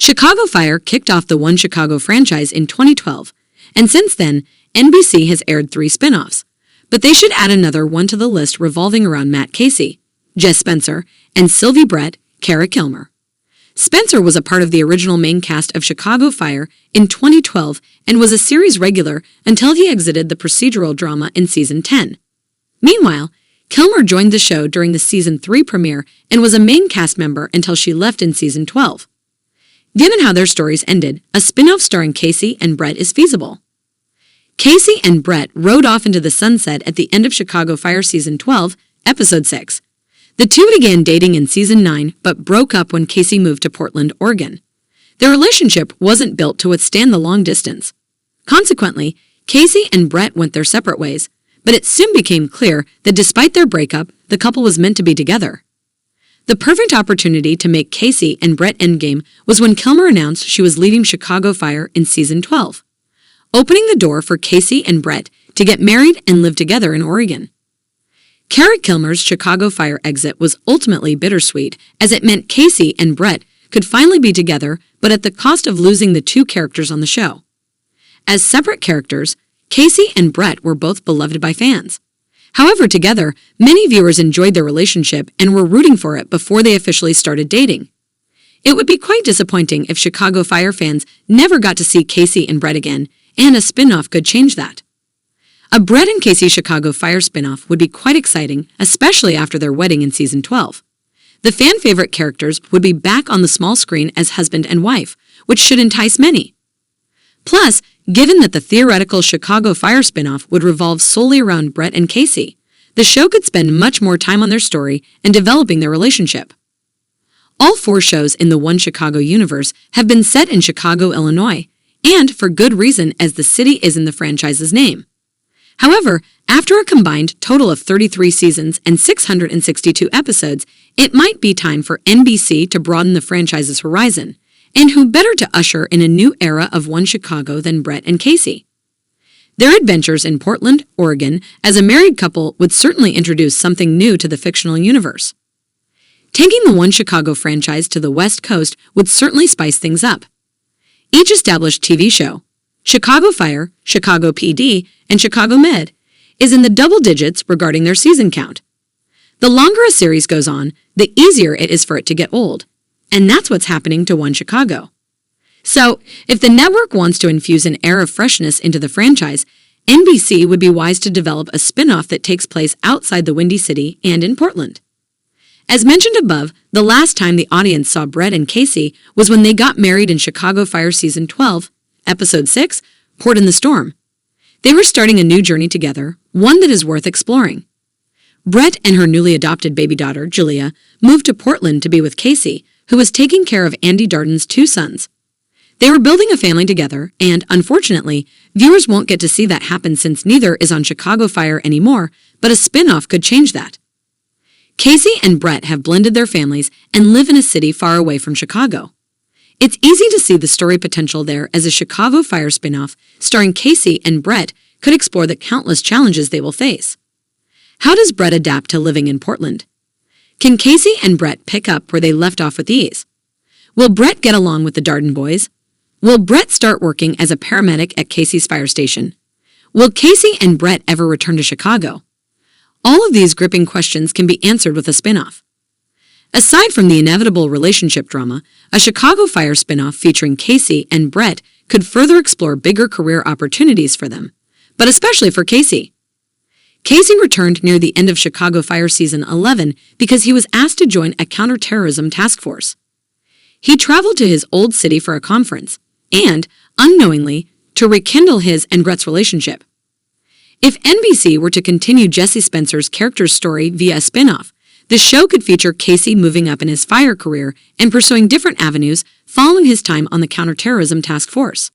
Chicago Fire kicked off the One Chicago franchise in 2012, and since then, NBC has aired 3 spin-offs. But they should add another one to the list revolving around Matt Casey, Jess Spencer, and Sylvie Brett, Kara Kilmer. Spencer was a part of the original main cast of Chicago Fire in 2012 and was a series regular until he exited the procedural drama in Season 10. Meanwhile, Kilmer joined the show during the Season 3 premiere and was a main cast member until she left in Season 12. Given how their stories ended, a spin-off starring Casey and Brett is feasible. Casey and Brett rode off into the sunset at the end of Chicago Fire Season 12, Episode 6. The two began dating in Season 9 but broke up when Casey moved to Portland, Oregon. Their relationship wasn't built to withstand the long distance. Consequently, Casey and Brett went their separate ways, but it soon became clear that despite their breakup, the couple was meant to be together. The perfect opportunity to make Casey and Brett endgame was when Kilmer announced she was leaving Chicago Fire in Season 12, opening the door for Casey and Brett to get married and live together in Oregon. Kara Kilmer's Chicago Fire exit was ultimately bittersweet, as it meant Casey and Brett could finally be together, but at the cost of losing the two characters on the show. As separate characters, Casey and Brett were both beloved by fans. However, together, many viewers enjoyed their relationship and were rooting for it before they officially started dating. It would be quite disappointing if Chicago Fire fans never got to see Casey and Brett again, and a spin-off could change that. A Brett and Casey Chicago Fire spin-off would be quite exciting, especially after their wedding in Season 12. The fan-favorite characters would be back on the small screen as husband and wife, which should entice many. Plus, given that the theoretical Chicago Fire spin-off would revolve solely around Brett and Casey, the show could spend much more time on their story and developing their relationship. All 4 shows in the One Chicago universe have been set in Chicago, Illinois, and for good reason, as the city is in the franchise's name. However, after a combined total of 33 seasons and 662 episodes, it might be time for NBC to broaden the franchise's horizon, and who better to usher in a new era of One Chicago than Brett and Casey? Their adventures in Portland, Oregon, as a married couple would certainly introduce something new to the fictional universe. Taking the One Chicago franchise to the West Coast would certainly spice things up. Each established TV show, Chicago Fire, Chicago PD, and Chicago Med, is in the double digits regarding their season count. The longer a series goes on, the easier it is for it to get old. And that's what's happening to One Chicago. So, if the network wants to infuse an air of freshness into the franchise, NBC would be wise to develop a spin-off that takes place outside the Windy City and in Portland. As mentioned above, the last time the audience saw Brett and Casey was when they got married in Chicago Fire Season 12, Episode 6, Port in the Storm. They were starting a new journey together, one that is worth exploring. Brett and her newly adopted baby daughter, Julia, moved to Portland to be with Casey, who was taking care of Andy Darden's 2 sons. They were building a family together, and, unfortunately, viewers won't get to see that happen since neither is on Chicago Fire anymore, but a spin-off could change that. Casey and Brett have blended their families and live in a city far away from Chicago. It's easy to see the story potential there, as a Chicago Fire spin-off starring Casey and Brett could explore the countless challenges they will face. How does Brett adapt to living in Portland? Can Casey and Brett pick up where they left off with ease? Will Brett get along with the Darden boys? Will Brett start working as a paramedic at Casey's fire station? Will Casey and Brett ever return to Chicago? All of these gripping questions can be answered with a spin-off. Aside from the inevitable relationship drama, a Chicago Fire spin-off featuring Casey and Brett could further explore bigger career opportunities for them, but especially for Casey. Casey returned near the end of Chicago Fire Season 11 because he was asked to join a counterterrorism task force. He traveled to his old city for a conference and, unknowingly, to rekindle his and Brett's relationship. If NBC were to continue Jesse Spencer's character's story via a spin-off, the show could feature Casey moving up in his fire career and pursuing different avenues following his time on the counterterrorism task force.